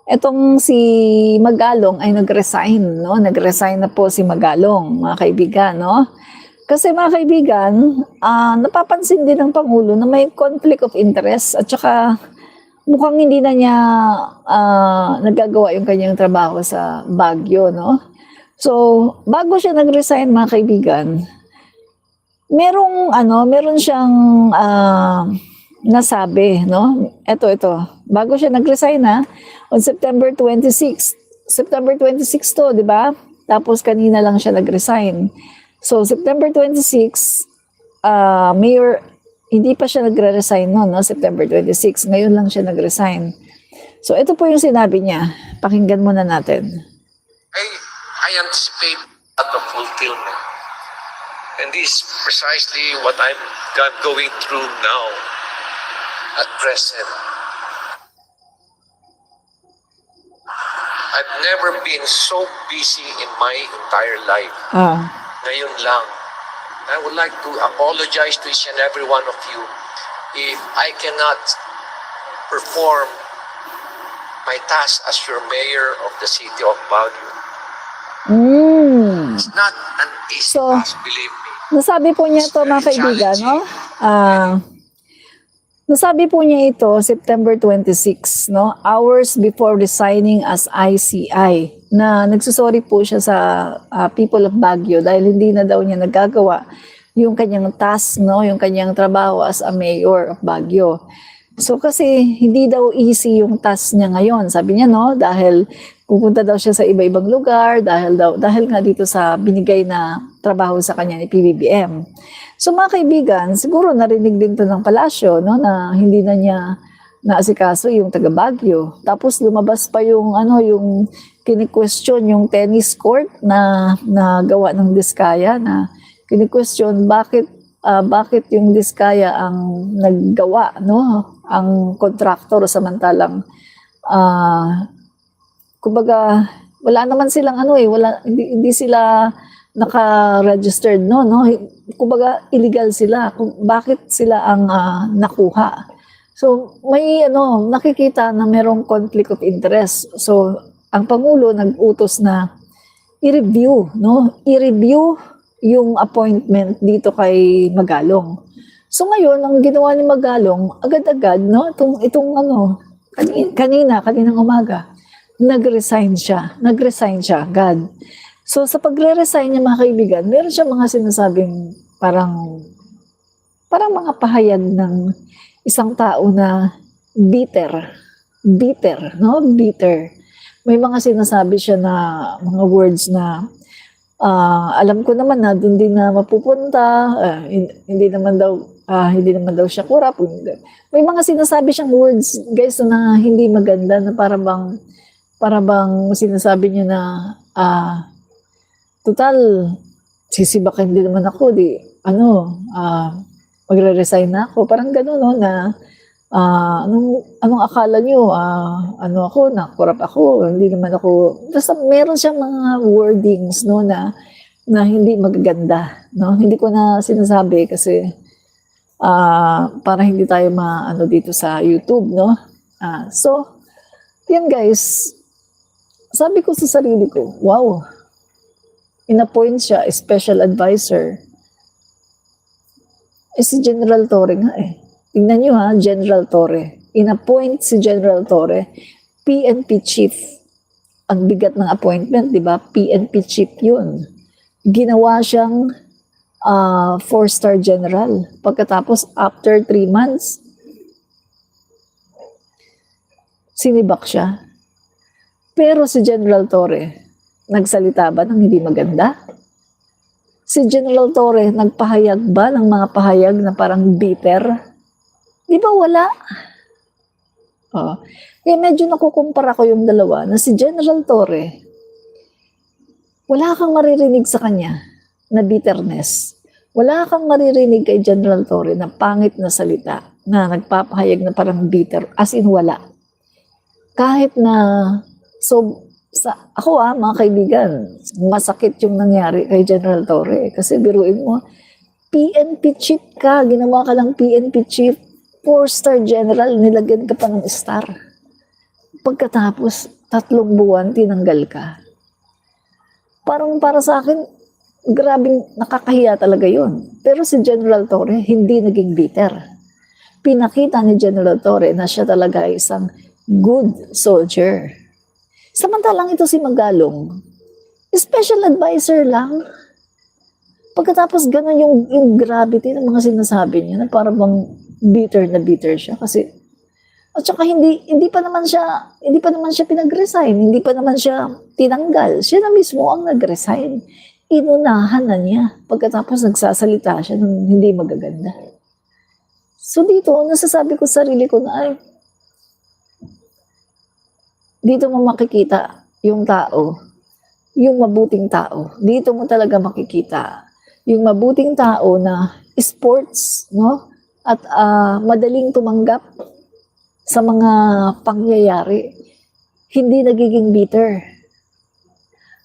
Etong si Magalong ay nag-resign, no? Nag-resign na po si Magalong, mga kaibigan, no? Kasi mga kaibigan, napapansin din ng Pangulo na may conflict of interest at saka mukhang hindi na niya nagagawa yung kanyang trabaho sa Baguio, no? So, bago siya nag-resign, mga kaibigan, meron siyang nasabi, no? Ito. Bago siya nag-resign on September 26. September 26 to, di ba? Tapos kanina lang siya nag-resign. So, September 26, Mayor, hindi pa siya nagre-resign noon, no? September 26. Ngayon lang siya nag-resign. So, ito po yung sinabi niya. Pakinggan muna natin. I anticipate at the fulfillment. And this is precisely what I'm going through now at present. I've never been so busy in my entire life. Ngayon lang. I would like to apologize to each and every one of you if I cannot perform my task as your mayor of the city of Baguio. It's not an easy task, believe me. Nasabi po niya ito, mga kaibigan, no? Nasabi po niya ito September 26, no? Hours before resigning as ICI, na nagsusorry po siya sa people of Baguio dahil hindi na daw niya nagagawa yung kanyang task, no? Yung kanyang trabaho as a mayor of Baguio. So kasi hindi daw easy yung task niya ngayon. Sabi niya, no, dahil pupunta daw siya sa iba-ibang lugar dahil nga dito sa binigay na trabaho sa kanya ni PBBM. So mga kaibigan, siguro narinig din to ng palasyo, no, na hindi na niya naasikaso yung taga Baguio. Tapos lumabas pa yung yung kini-question yung tennis court na gawa ng Diskaya, na kini-question bakit yung Diskaya ang naggawa, no, ang contractor, samantalang kumbaga wala naman silang hindi sila naka-registered, no, kumbaga illegal sila. Bakit sila ang nakuha? So may nakikita na merong conflict of interest. So ang Pangulo nag-utos na i-review yung appointment dito kay Magalong. So ngayon, ang ginawa ni Magalong, agad-agad, no, kaninang umaga, nag-resign siya agad. So sa pagre-resign niya, mga kaibigan, meron siya mga sinasabing parang mga pahayag ng isang tao na bitter, no? Bitter. May mga sinasabi siya na mga words na alam ko naman na doon din na mapupunta, hindi naman daw siya kurap. May mga sinasabi siyang words, guys, na hindi maganda, na para bang sinasabi niya na total, sisibakin din naman ako, magre-resign na ako. Parang gano'n, no, na anong akala niyo, ako, nakurap ako, hindi naman ako, basta meron siyang mga wordings, no, na hindi magaganda, no. Hindi ko na sinasabi kasi para hindi tayo dito sa YouTube, no. So, yan guys, sabi ko sa sarili ko, wow, in-appoint siya, special advisor. Si General Torre nga Tingnan nyo General Torre. In-appoint si General Torre, PNP chief. Ang bigat ng appointment, di ba? PNP chief yun. Ginawa siyang 4-star general. Pagkatapos, after 3 months, sinibak siya. Pero si General Torre, nagsalita ba ng hindi maganda? Si General Torre, nagpahayag ba ng mga pahayag na parang bitter? Di ba wala? Kaya medyo nakukumpara ko yung dalawa, na si General Torre, wala kang maririnig sa kanya na bitterness. Wala kang maririnig kay General Torre na pangit na salita, na nagpapahayag na parang bitter, as in wala. Kahit na, ako mga kaibigan, masakit yung nangyari kay General Torre. Kasi biruin mo, PNP chief ka, ginawa ka lang PNP chief, 4-star general, nilagyan ka pa ng star. pagkatapos 3 buwan tinanggal ka. Parang para sa akin, grabing nakakahiya talaga yun. Pero si General Torre, hindi naging bitter. Pinakita ni General Torre na siya talaga ay isang good soldier. Samantalang ito si Magalong, special advisor lang. Pagkatapos ganun yung gravity ng mga sinasabi niya, na parang bang bitter siya kasi at saka hindi pa naman siya pinag-resign, hindi pa naman siya tinanggal. Siya na mismo ang nag-resign. Inunahan na niya pagkatapos nagsasalita siya ng hindi magaganda. So dito, nasasabi ko sa sarili ko na ay dito mo makikita yung tao, yung mabuting tao. Dito mo talaga makikita yung mabuting tao na sports, no? At madaling tumanggap sa mga pangyayari, hindi nagiging bitter.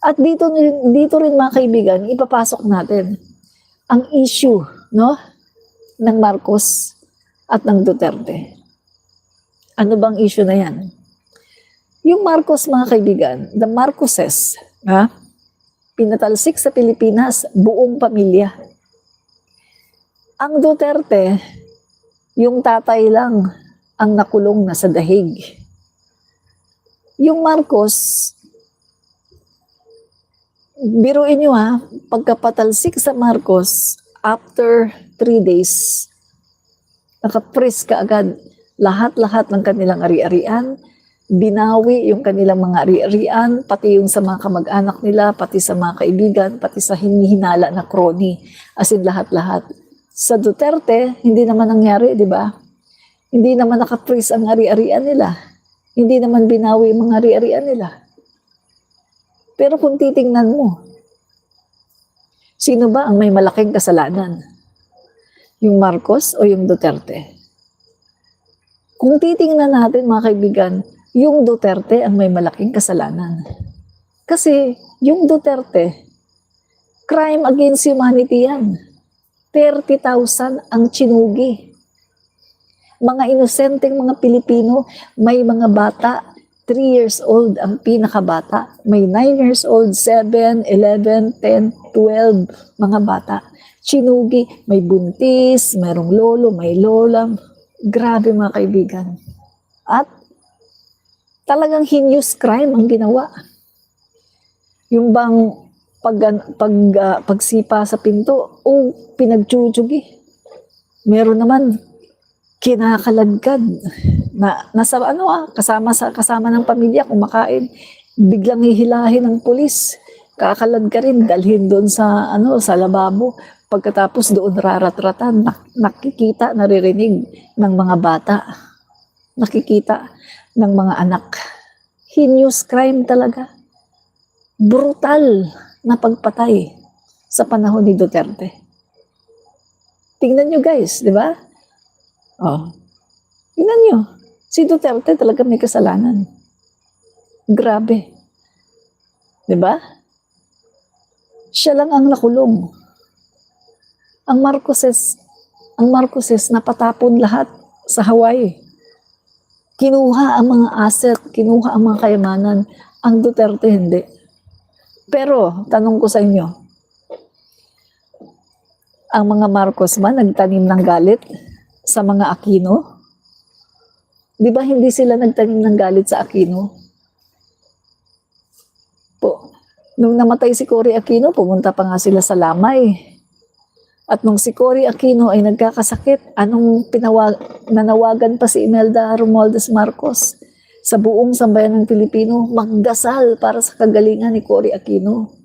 At dito rin mga kaibigan, ipapasok natin ang issue, no, ng Marcos at ng Duterte. Ano bang issue na yan? Yung Marcos, mga kaibigan, the Marcoses, pinatalsik sa Pilipinas, buong pamilya. Ang Duterte, yung tatay lang ang nakulong na sa dahig. Yung Marcos, biruin nyo pagkapatalsik sa Marcos, after 3 days, nakapris ka agad lahat-lahat ng kanilang ari-arian, binawi yung kanilang mga ari-arian, pati yung sa mga kamag-anak nila, pati sa mga kaibigan, pati sa hinihinala na crony, as in lahat-lahat. Sa Duterte, hindi naman nangyari, di ba? Hindi naman nakapris ang ari-arian nila. Hindi naman binawi yung mga ari-arian nila. Pero kung titingnan mo, sino ba ang may malaking kasalanan? Yung Marcos o yung Duterte? Kung titingnan natin, mga kaibigan, yung Duterte ang may malaking kasalanan. Kasi yung Duterte, crime against humanity yan. 30,000 ang chinugi. Mga inosenteng mga Pilipino, may mga bata, 3 years old ang pinakabata. May 9 years old, 7, 11, 10, 12 mga bata. Chinugi, may buntis, mayroong lolo, may lola. Grabe mga kaibigan. At talagang heinous crime ang ginawa. Yung bang pagsipa sa pinto, pinagtsutugi. Meron naman kinakalagkad na nasa kasama ng pamilya kumakain, biglang hihilahin ng pulis, kakalad ka rin, dalhin doon sa lababo, pagkatapos doon raratratan, nakikita, naririnig ng mga bata, nakikita ng mga anak. Heinous crime talaga, brutal na pagpatay sa panahon ni Duterte. Tingnan nyo guys, di ba? Tingnan nyo, si Duterte talaga may kasalanan. Grabe. Diba? Siya lang ang nakulong. Ang Marcoses napatapon lahat sa Hawaii. Kinuha ang mga asset, kinuha ang mga kayamanan. Ang Duterte hindi. Pero, tanong ko sa inyo, ang mga Marcos ba nagtanim ng galit sa mga Aquino? Di ba hindi sila nagtanim ng galit sa Aquino? Nung namatay si Cory Aquino, pumunta pa nga sila sa Lamay. At nung si Cory Aquino ay nagkakasakit, nanawagan pa si Imelda Romualdez Marcos sa buong sambayan ng Pilipino, magdasal para sa kagalingan ni Cory Aquino.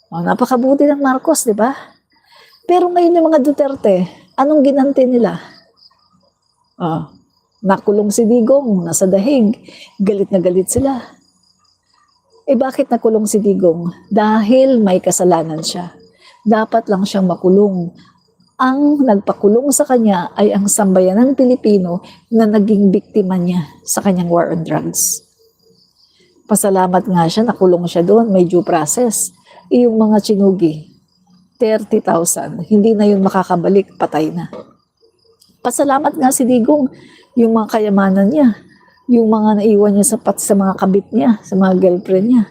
Napakabuti ng Marcos, di ba? Pero ngayon yung mga Duterte, anong ginanti nila? Nakulong si Digong, nasa dahig, galit na galit sila. Bakit nakulong si Digong? Dahil may kasalanan siya. Dapat lang siyang makulong. Ang nagpakulong sa kanya ay ang sambayanang Pilipino na naging biktima niya sa kanyang war on drugs. Pasalamat nga siya, nakulong siya doon, may due process. Yung mga chinugi, 30,000, hindi na yun makakabalik, patay na. Pasalamat nga si Digong, yung mga kayamanan niya, Yung mga naiwan niya sa mga kabit niya, sa mga girlfriend niya.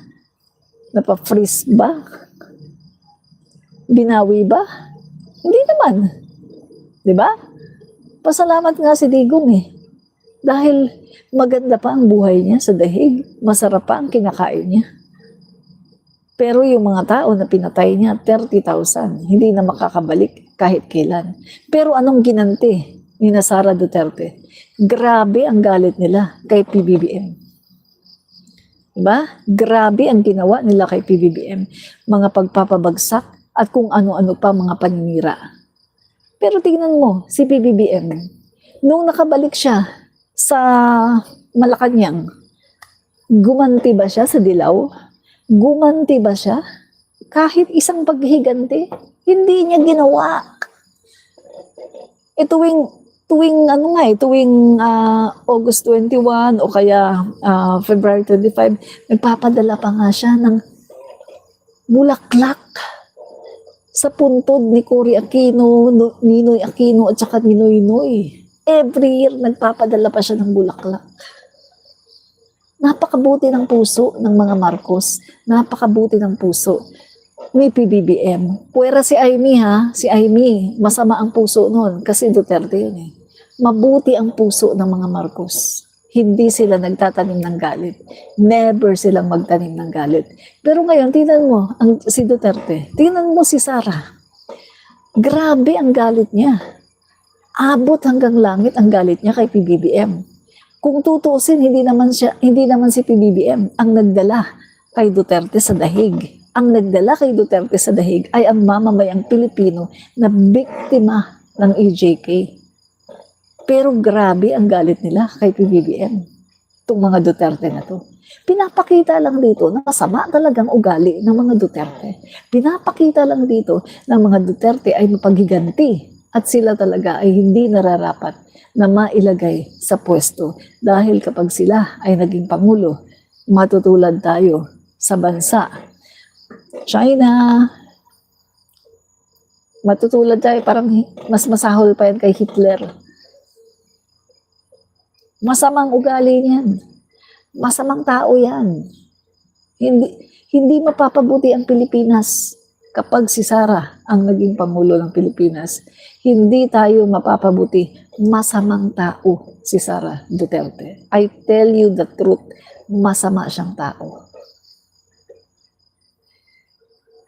Napa-freeze ba? Binawi ba? Hindi naman. Di ba? Pasalamat nga si Digong eh. Dahil maganda pa ang buhay niya sa dahig. Masarap pa ang kinakain niya. Pero yung mga tao na pinatay niya, 30,000, hindi na makakabalik kahit kailan. Pero anong ginanti ni Sara Duterte? Grabe ang galit nila kay PBBM. Diba? Grabe ang ginawa nila kay PBBM. Mga pagpapabagsak at kung ano-ano pa mga paninira. Pero tingnan mo, si PBBM, nung nakabalik siya sa Malacanang, gumanti ba siya sa Dilaw? Gumanti ba siya? Kahit isang paghiganti, hindi niya ginawa. Tuwing August 21 o kaya February 25, nagpapadala pa nga siya ng bulaklak sa puntod ni Cory Aquino, Ninoy Aquino at saka ni Noy Noy. Every year, nagpapadala pa siya ng bulaklak. Napakabuti ng puso ng mga Marcos. Napakabuti ng puso ni PBBM. Puwera si Amy ha. Si Amy, masama ang puso noon kasi Duterte yun eh. Mabuti ang puso ng mga Marcos. Hindi sila nagtatanim ng galit. Never silang magtanim ng galit. Pero ngayon, tingnan mo si Duterte. Tingnan mo si Sara. Grabe ang galit niya. Abot hanggang langit ang galit niya kay PBBM. Kung tutusin, hindi naman si PBBM ang nagdala kay Duterte sa dahig. Ang nagdala kay Duterte sa dahig ay ang mamamayang Pilipino na biktima ng EJK. Pero grabe ang galit nila kay PBBM. Itong mga Duterte na to. Pinapakita lang dito na masama talagang ugali ng mga Duterte. Pinapakita lang dito na mga Duterte ay mapaghiganti at sila talaga ay hindi nararapat na mailagay sa pwesto. Dahil kapag sila ay naging pangulo, matutulad tayo sa bansa. China, matutulad tayo, parang mas masahol pa yan kay Hitler. Masamang ugali niyan. Masamang tao yan. Hindi mapapabuti ang Pilipinas kapag si Sara ang naging pangulo ng Pilipinas. Hindi tayo mapapabuti. Masamang tao si Sara Duterte. I tell you the truth, masama siyang tao.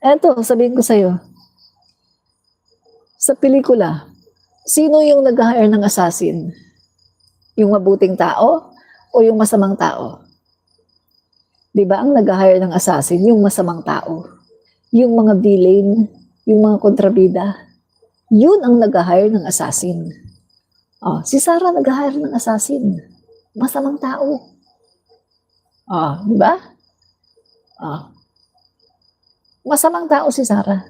Eto, sabihin ko sa'yo, sa pelikula, sino yung nag-hire ng assassin? Yung mabuting tao o yung masamang tao? Di ba ang nag-hire ng assassin, yung masamang tao? Yung mga villain, yung mga kontrabida, yun ang nag-hire ng assassin. Oh, si Sara nag-hire ng assassin. Masamang tao. Oh, di ba? Oh. Masamang tao si Sara.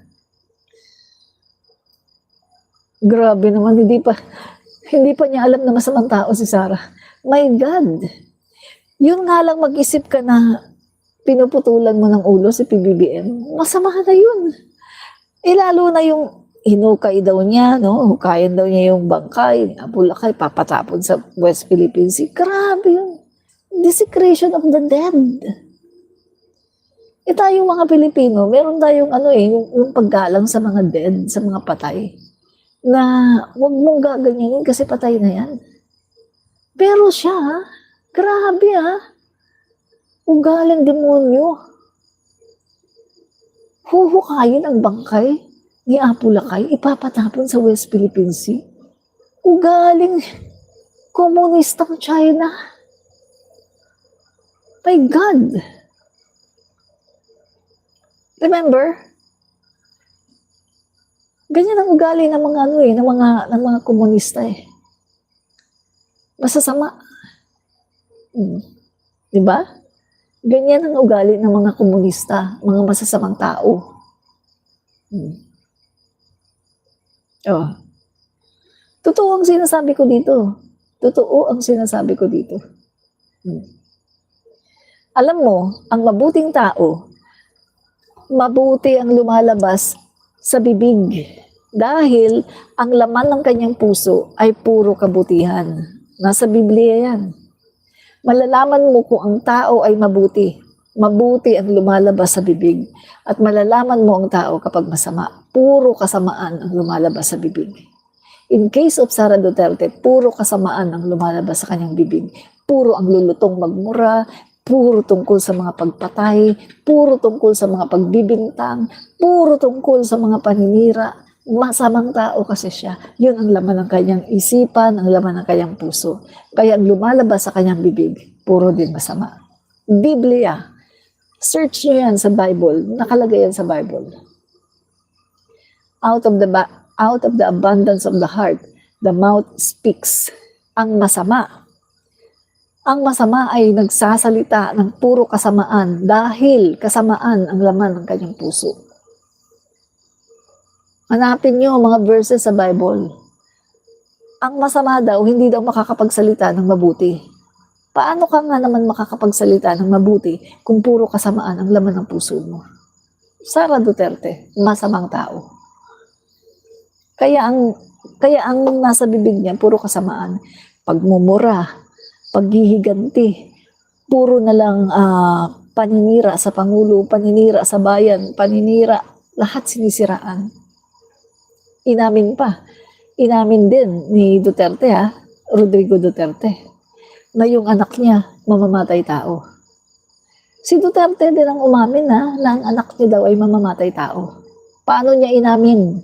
Grabe naman, hindi pa niya alam na masamang tao si Sara. My God! Yun nga lang mag-isip ka na pinuputulan mo ng ulo si PBBM, masama na yun. Lalo na yung hinukay daw niya, no? Hukayan daw niya yung bangkay, Bulacay, papatapon sa West Philippine Sea. Grabe yun. Desecration of the dead. Tayong mga Pilipino, meron tayong yung paggalang sa mga dead, sa mga patay. Na wag mong gaganyanin kasi patay na yan. Pero siya, grabe ugaling demonyo. Huhukayin ang bangkay ni Apulacay, ipapatapon sa West Philippine Sea. Ugaling komunistang China. My God! Remember? Ganyan ang ugali ng mga ng mga komunista eh. Masasama. Di ba? Ganyan ang ugali ng mga komunista, mga masasamang tao. Oh. Totoo ang sinasabi ko dito. Totoo ang sinasabi ko dito. Alam mo, ang mabuting tao, mabuti ang lumalabas sa bibig. Dahil ang laman ng kanyang puso ay puro kabutihan. Nasa Biblia yan. Malalaman mo kung ang tao ay mabuti. Mabuti ang lumalabas sa bibig. At malalaman mo ang tao kapag masama. Puro kasamaan ang lumalabas sa bibig. In case of Sara Duterte, puro kasamaan ang lumalabas sa kanyang bibig. Puro ang lulutong magmura, puro tungkol sa mga pagpatay, puro tungkol sa mga pagbibintang, puro tungkol sa mga paninira. Masamang tao kasi siya. Yun ang laman ng kanyang isipan, ang laman ng kanyang puso. Kaya ang lumalabas sa kanyang bibig, puro din masama. Biblia. Search nyo yan sa Bible. Nakalagay yan sa Bible. Out of the abundance of the heart, the mouth speaks. Ang masama. Ang masama ay nagsasalita ng puro kasamaan dahil kasamaan ang laman ng kanyang puso. Hanapin nyo mga verses sa Bible. Ang masama daw, hindi daw makakapagsalita ng mabuti. Paano ka nga naman makakapagsalita ng mabuti kung puro kasamaan ang laman ng puso mo? Sara Duterte, masamang tao. Kaya ang nasa bibig niya, puro kasamaan. Pagmumura, paghihiganti, puro na lang paninira sa Pangulo, paninira sa bayan, paninira, lahat sinisiraan. Inamin din ni Duterte Rodrigo Duterte, na yung anak niya mamamatay tao. Si Duterte din ang umamin na ang anak niya daw ay mamamatay tao. Paano niya inamin?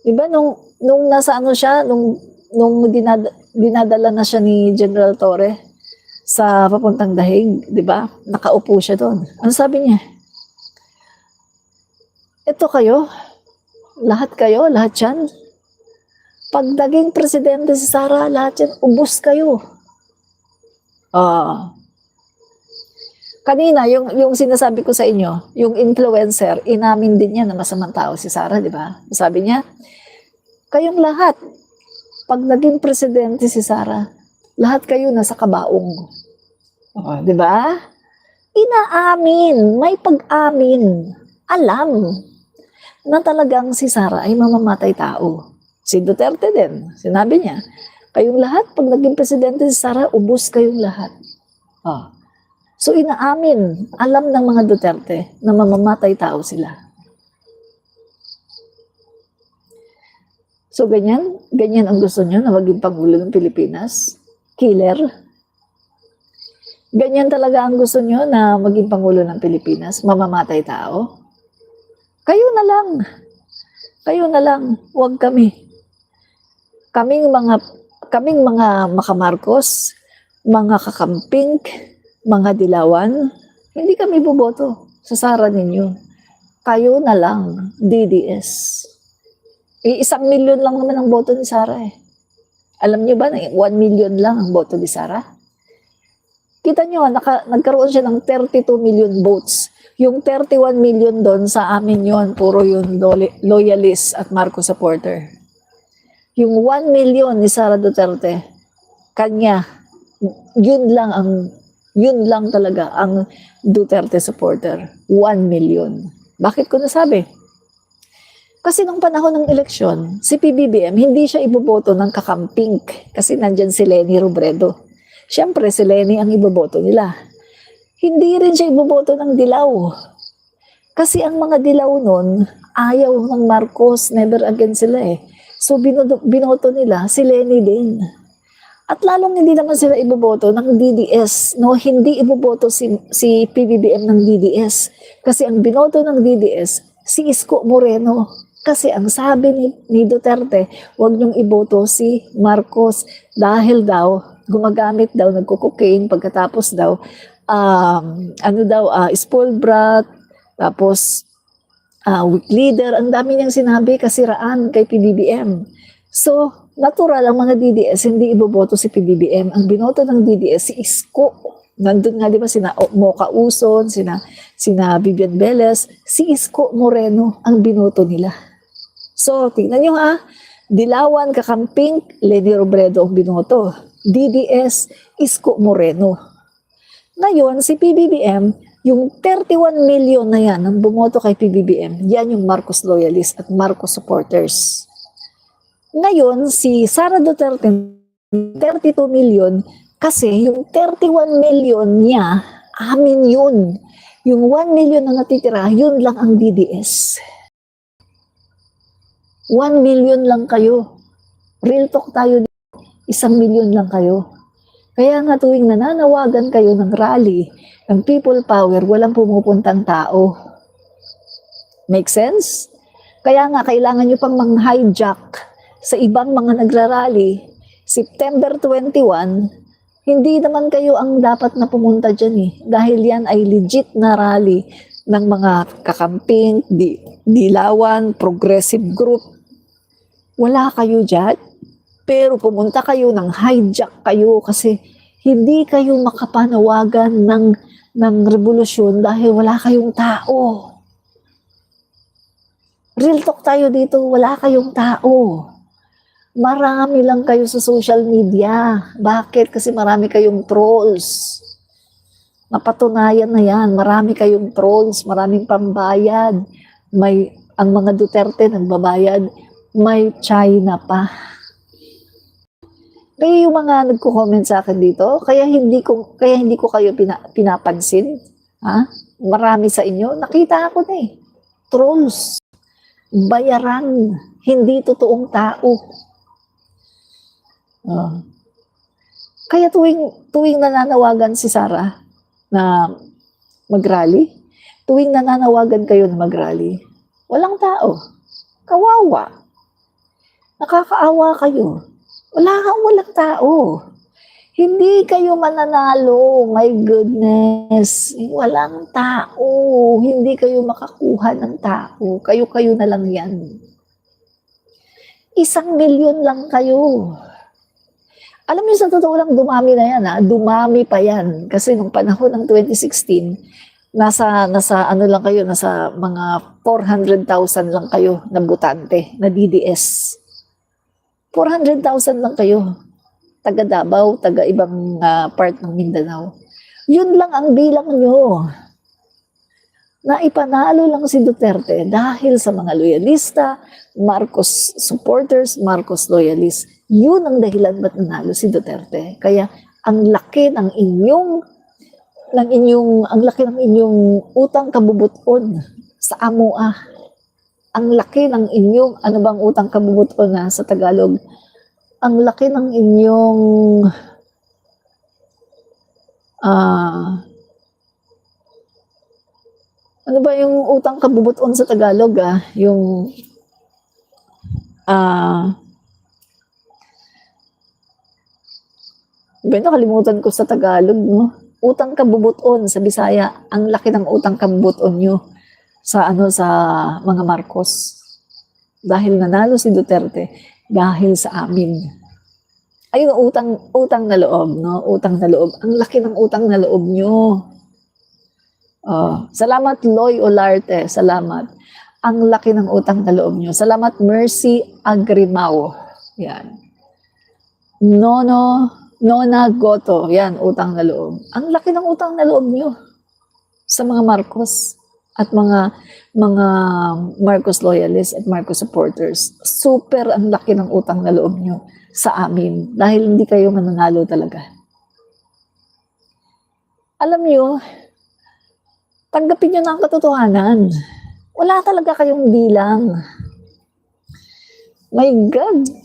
Diba nung nasa siya, nung dinadala na siya ni General Torre sa papuntang Dahig, diba? Nakaupo siya doon. Ano sabi niya? Ito kayo, lahat yan. Pag naging presidente si Sara, lahat yan, ubos kayo. Kanina, yung sinasabi ko sa inyo, yung influencer, inamin din niya na masamang tao si Sara, di ba? Sabi niya, kayong lahat, pag naging presidente si Sara, lahat kayo nasa kabaong. Di ba? Inaamin, may pag-amin, alam na talagang si Sara ay mamamatay tao. Si Duterte din, sinabi niya, kayong lahat, pag naging presidente si Sara, ubos kayong lahat. So inaamin, alam ng mga Duterte na mamamatay tao sila. So ganyan ang gusto nyo na maging Pangulo ng Pilipinas? Killer? Ganyan talaga ang gusto nyo na maging Pangulo ng Pilipinas? Mamamatay tao? Kayo na lang, huwag kami. Kaming mga makamarkos, mga kakamping, mga dilawan, hindi kami boboto sa Sara ninyo. Kayo na lang, DDS. 1 million lang naman ang boto ni Sara eh. Alam niyo ba na 1 million lang ang boto ni Sara? Kita niyo, nagkaroon siya ng 32 million votes. Yung 31 million doon sa amin yon, puro yung loyalist at Marcos supporter. Yung 1 million ni Sara Duterte, kanya, yun lang talaga ang Duterte supporter. 1 million. Bakit ko nasabi? Kasi nung panahon ng eleksyon, si PBBM, hindi siya iboboto ng kakamping kasi nandyan si Leni Robredo. Siyempre, si Leni ang iboboto nila. Hindi rin siya iboboto ng dilaw. Kasi ang mga dilaw nun, ayaw ng Marcos, never again sila eh. So binoto nila si Leni din. At lalong hindi naman sila iboboto ng DDS. No, hindi iboboto si PBBM ng DDS. Kasi ang binoto ng DDS, si Isko Moreno. Kasi ang sabi ni Duterte, huwag niyong iboto si Marcos dahil daw, gumagamit daw, nagko-cocaine, pagkatapos daw, spoiled brat, tapos weak leader, ang dami niyang sinabi kasiraan kay PBBM. So, natural ang mga DDS, hindi iboboto si PBBM. Ang binoto ng DDS, si Isko. Nandun nga, di ba, sina Mocha Uson, sina Vivian Velez, si Isko Moreno ang binoto nila. So, tingnan nyo dilawan, kakamping, Leni Robredo ang binoto. DDS, Isko Moreno. Ngayon, si PBBM, yung 31 million na yan ang bumoto kay PBBM, yan yung Marcos loyalists at Marcos supporters. Ngayon, si Sara Duterte, 32 million, Kasi yung 31 million niya, amin yun. Yung 1 million na natitira, yun lang ang DDS. 1 million lang kayo. Real talk tayo dito. 1 million lang kayo. Kaya nga tuwing nananawagan kayo ng rally, ng people power, walang pumupuntang tao. Make sense? Kaya nga kailangan nyo pang mang-hijack sa ibang mga nagrarally. September 21, hindi naman kayo ang dapat na pumunta dyan eh. Dahil yan ay legit na rally ng mga kakamping, dilawan, progressive group. Wala kayo dyan. Pero pumunta kayo ng hijack kayo kasi hindi kayo makapanawagan ng revolusyon dahil wala kayong tao. Real talk tayo dito, wala kayong tao. Marami lang kayo sa social media. Bakit? Kasi marami kayong trolls. Napatunayan na yan. Marami kayong trolls, maraming pambayad. Ang mga Duterte nagbabayad, may China pa. Kaya yung mga nagko-comment sa akin dito, kaya hindi ko kayo pinapansin. Ha? Marami sa inyo, nakita ko na eh. Trolls. Bayaran, hindi totoong tao. Kaya tuwing nananawagan si Sara na mag-rally, tuwing nananawagan kayo na mag-rally, walang tao. Kawawa. Nakakaawa kayo. Walang tao. Hindi kayo mananalo. My goodness. Walang tao. Hindi kayo makakuha ng tao. Kayo na lang yan. 1 milyon lang kayo. Alam niyo sa totoo lang, dumami na yan. Ha? Dumami pa yan. Kasi nung panahon ng 2016, nasa ano lang kayo, nasa mga 400,000 lang kayo na butante, na DDS. 400,000 lang kayo. Taga Davao, taga ibang part ng Mindanao. Yun lang ang bilang nyo. Naipanalo lang si Duterte dahil sa mga loyalista, Marcos supporters, Marcos loyalists. Yun ang dahilan ba't nanalo si Duterte. Kaya ang laki ng inyong utang kabubuton sa AMOA. Ang laki ng inyong, ano bang utang kabubuton na sa Tagalog? Ang laki ng inyong ano ba yung utang kabubuton sa Tagalog yung nakalimutan ko sa Tagalog, no? Utang kabubuton sa Bisaya. Ang laki ng utang kabubuton nyo sa mga Marcos. Dahil nanalo si Duterte, dahil sa amin. Ayun, utang na loob, no? Utang na loob. Ang laki ng utang na loob nyo. Salamat Loy Olarte, salamat. Ang laki ng utang na loob nyo. Salamat Mercy Agrimao. Yan. Nona Goto, yan, utang na loob. Ang laki ng utang na loob nyo sa mga Marcos at mga Marcos loyalists at Marcos supporters. Super ang laki ng utang na loob nyo sa amin dahil hindi kayo mananalo talaga. Alam nyo, tanggapin nyo na ang katotohanan. Wala talaga kayong bilang. My God.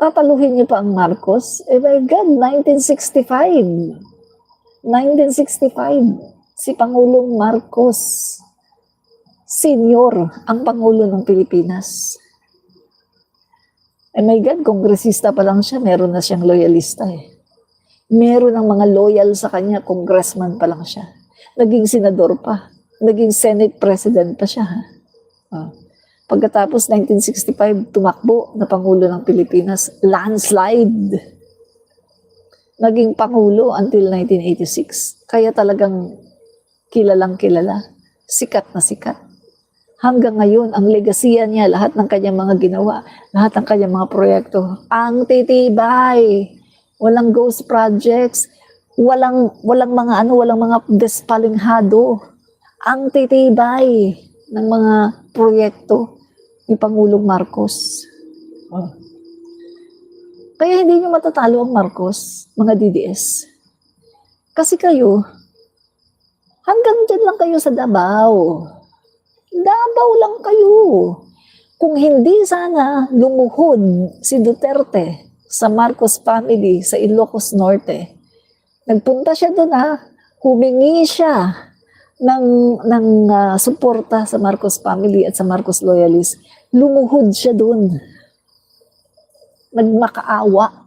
Tataluhin niyo pa ang Marcos? My God, 1965. 1965. Si Pangulong Marcos Senior, ang Pangulo ng Pilipinas. My God, kongresista pa lang siya, meron na siyang loyalista eh. Meron ng mga loyal sa kanya, congressman pa lang siya. Naging senador pa. Naging Senate President pa siya. Pagkatapos 1965, tumakbo na Pangulo ng Pilipinas, landslide. Naging Pangulo until 1986. Kaya talagang kilalang kilala. Sikat na sikat. Hanggang ngayon, ang legasiya niya, lahat ng kanyang mga ginawa, lahat ng kanyang mga proyekto, ang titibay. Walang ghost projects, walang mga despalinghado. Ang titibay ng mga proyekto ni Pangulong Marcos. Kaya hindi nyo matatalo ang Marcos, mga DDS. Kasi kayo, hanggang dyan lang kayo sa Davao. Davao lang kayo. Kung hindi sana lumuhod si Duterte sa Marcos family sa Ilocos Norte, nagpunta siya doon humingi siya ng suporta sa Marcos family at sa Marcos loyalists, lumuhod siya doon. Nagmakaawa,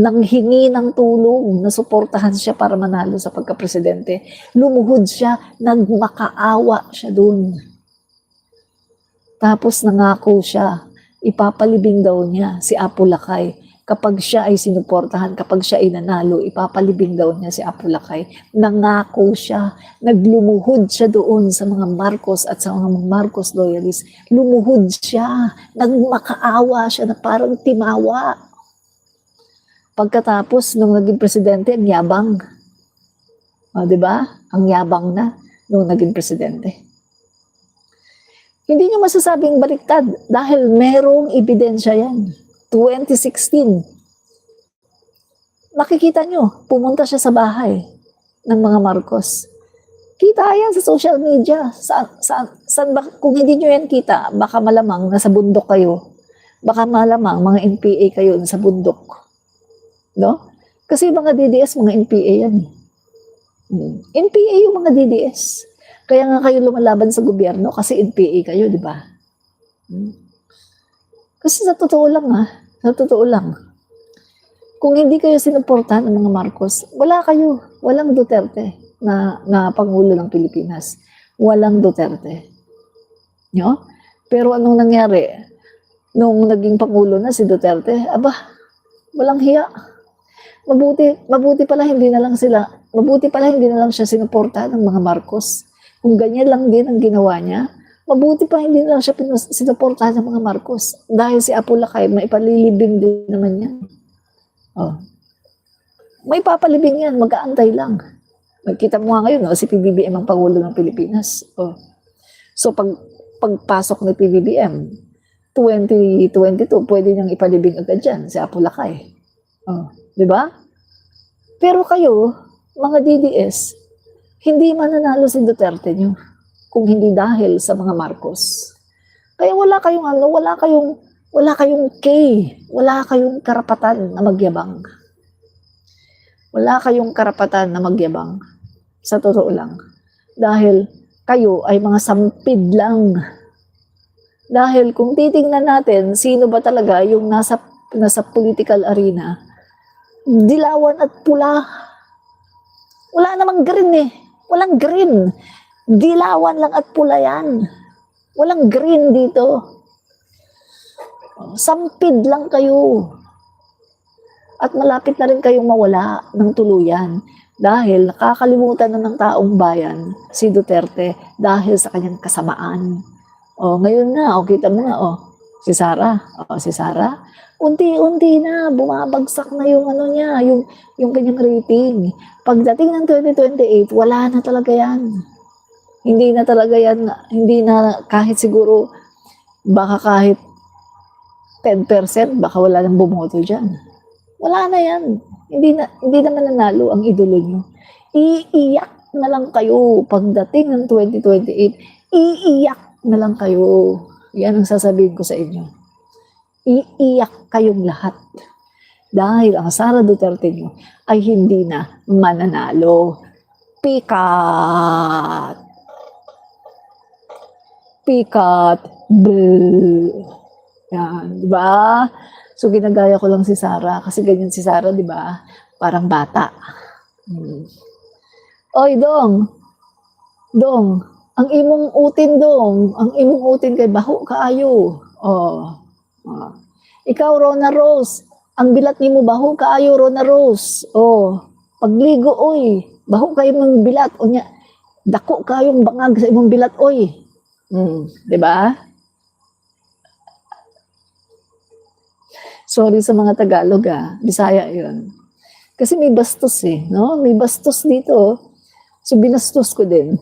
nanghingi ng tulong na suportahan siya para manalo sa pagka-presidente. Lumuhod siya, nagmakaawa siya doon. Tapos nangako siya, ipapalibing daw niya si Apo Lakay. Kapag siya ay sinuportahan, kapag siya ay nanalo, ipapalibing daw niya si Apo Lakay. Nangako siya, naglumuhod siya doon sa mga Marcos at sa mga Marcos loyalists. Lumuhod siya, nagmakaawa siya na parang timawa. Pagkatapos, nung naging presidente, ang yabang. Diba? Ang yabang na nung naging presidente. Hindi nyo masasabing baliktad dahil merong ebidensya yan. 2016. Nakikita nyo, pumunta siya sa bahay ng mga Marcos. Kita yan sa social media. Saan ba, kung hindi nyo yan kita, baka malamang nasa bundok kayo. Baka malamang mga NPA kayo nasa bundok. No? Kasi mga DDS, mga NPA yan. NPA yung mga DDS. Kaya nga kayo lumalaban sa gobyerno kasi NPA kayo, di ba? Kasi sa totoo lang sa totoo lang. Kung hindi kayo sinuportahan ng mga Marcos, wala kayo. Walang Duterte na Pangulo ng Pilipinas. Walang Duterte. No? Pero anong nangyari? Nung naging Pangulo na si Duterte, walang hiya. Mabuti pala hindi na lang siya sinuportahan ng mga Marcos. Kung ganyan lang din ang ginawa niya, mabuti pa hindi na lang siya sinuportahan ng mga Marcos. Dahil si Apo Lakay, may palilibing din naman yan. May papalibing yan, mag-aantay lang. Magkita mo nga ngayon, si PBBM ang Pangulo ng Pilipinas. So pagpasok ni PBBM, 2022, pwede niyang ipalibing agad dyan, si Apo Lakay. Di ba? Pero kayo, mga DDS, hindi mananalo si Duterte nyo kung hindi dahil sa mga Marcos. Kaya wala kayong wala kayong karapatan na magyabang. Wala kayong karapatan na magyabang. Sa totoo lang. Dahil kayo ay mga sampid lang. Dahil kung titingnan natin, sino ba talaga yung nasa political arena, dilawan at pula. Wala namang green Walang green. Dilawan lang at pula yan. Walang green dito. Sampid lang kayo. At malapit na rin kayong mawala ng tuluyan. Dahil nakakalimutan na ng taong bayan si Duterte dahil sa kanyang kasamaan. Ngayon na, kita mo nga, si Sara, unti-unti na, bumabagsak na yung yung kanyang rating. Pagdating ng 2028, wala na talaga yan. Hindi na talaga yan, hindi na kahit siguro, baka kahit 10%, baka wala nang bumoto dyan. Wala na yan. Hindi na mananalo ang idolo nyo. Iiyak na lang kayo pagdating ng 2028. Iiyak na lang kayo. Yan ang sasabihin ko sa inyo. Iiyak kayong lahat. Dahil ang Sara Duterte nyo ay hindi na mananalo. Pikat! Yan, di ba? So, ginagaya ko lang si Sara. Kasi ganyan si Sara, di ba? Parang bata. Oy, Dong, ang imong utin kay baho kaayo. Ikaw, Rona Rose, ang bilat nimo baho kaayo, Rona Rose. Pagligo, oy, baho kayo mong bilat. Dako kayong bangag sa imong bilat, oy. Di ba? Sorry sa mga Tagalog, Bisaya yun. Kasi may bastos no? May bastos dito. So, binastos ko din.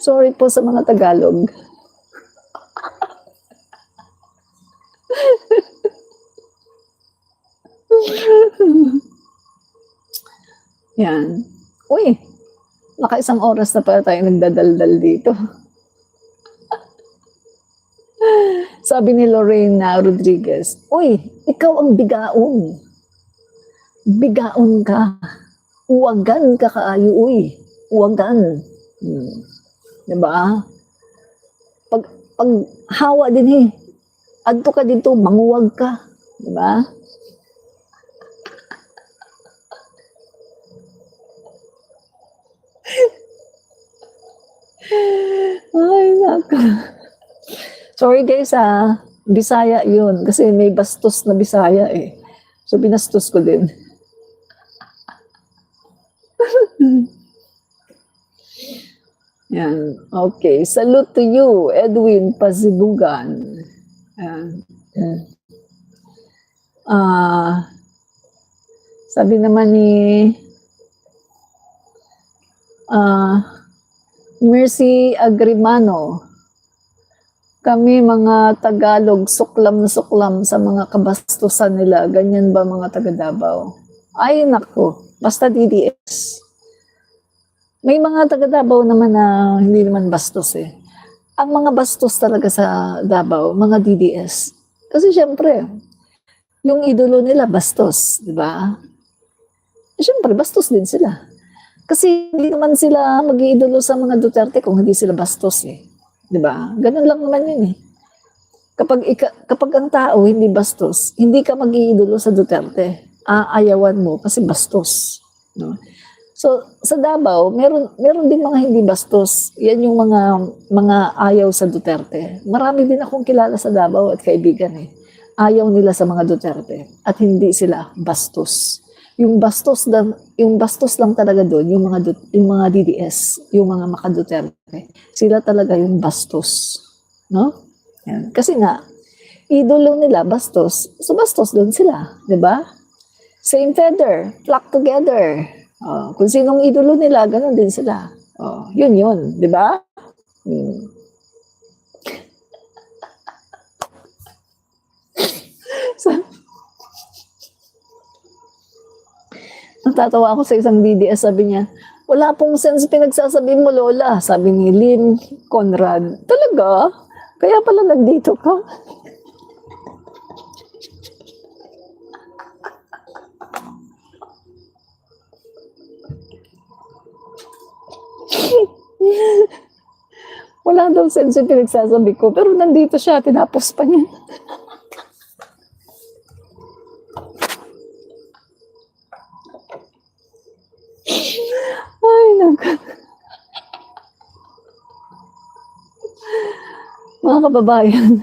Sorry po sa mga Tagalog. Yan. Uy, naka-isang oras na pala tayo nagdadaldal dito. Sabi ni Lorena Rodriguez, uy, ikaw ang bigaon. Bigaon ka. Uwagan ka kaayo, uy. Uwagan. Diba? Pag hawa din eh. Adto ka dito, manguwag ka. Diba? Ay, nako. Sorry guys Bisaya yun. Kasi may bastos na Bisaya eh. So binastos ko din. Yan. Okay. Salute to you, Edwin Pazibugan. Yan. Sabi naman ni Mercy Agrimano, kami mga Tagalog, suklam na suklam sa mga kabastusan nila. Ganyan ba mga taga Davao? Ay, nako. Basta DDS. May mga taga Davao naman na hindi naman bastos eh. Ang mga bastos talaga sa Davao, mga DDS. Kasi syempre, yung idolo nila bastos, di ba? Syempre, bastos din sila. Kasi hindi naman sila mag-iidolo sa mga Duterte kung hindi sila bastos eh. Diba? Ganun lang naman yun eh. Kapag ang tao hindi bastos, hindi ka mag-iidolo sa Duterte. Aayawan mo kasi bastos. No? So, sa Davao, meron din mga hindi bastos. Yan yung mga ayaw sa Duterte. Marami din akong kilala sa Davao at kaibigan eh. Ayaw nila sa mga Duterte at hindi sila bastos. Yung bastos lang talaga doon, yung mga DDS, yung mga maka-Duterte. Sila talaga yung bastos, no? Yan. Kasi nga idolo nila bastos. So bastos doon sila, 'di ba? Same feather, flock together. Kung sinong idolo nila, ganoon din sila. Yun, 'di ba? So, natatawa ako sa isang DDS, sabi niya, wala pong sense pinagsasabi mo, Lola. Sabi ni Lynn Conrad, talaga? Kaya pala nandito ka? Wala daw sense pinagsasabi ko, pero nandito siya, tinapos pa niya. Ay, naku. Mga kababayan.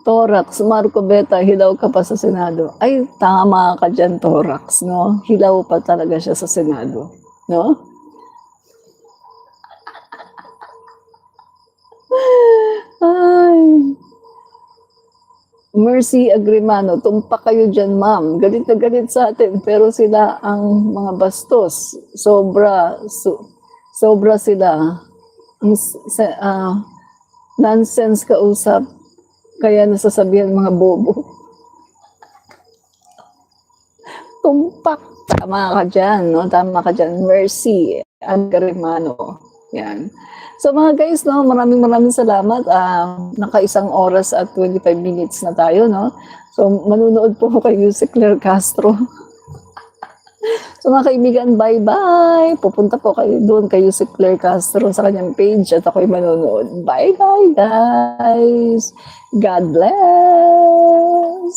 Thorax, Marco Beta, hilaw ka pa sa Senado. Ay, tama ka dyan, Thorax, no? Hilaw pa talaga siya sa Senado, no? Ay. Mercy Agrimano, tumpak kayo dyan, ma'am. Galit na galit sa atin, pero sila ang mga bastos. Sobra sila. Nonsense kausap. Kaya nasasabihan mga bobo. Tumpak. Tama ka dyan, no? Tama ka dyan. Mercy Agrimano. Yan. So mga guys, no, maraming salamat. Naka-1 oras at 25 minutes na tayo, no? So manunood po kay Yusek Claire Castro. So mga kaibigan, bye-bye. Pupunta po kayo doon kay Yusek Claire Castro sa kanyang page at ako'y manonood. Bye-bye, guys. God bless.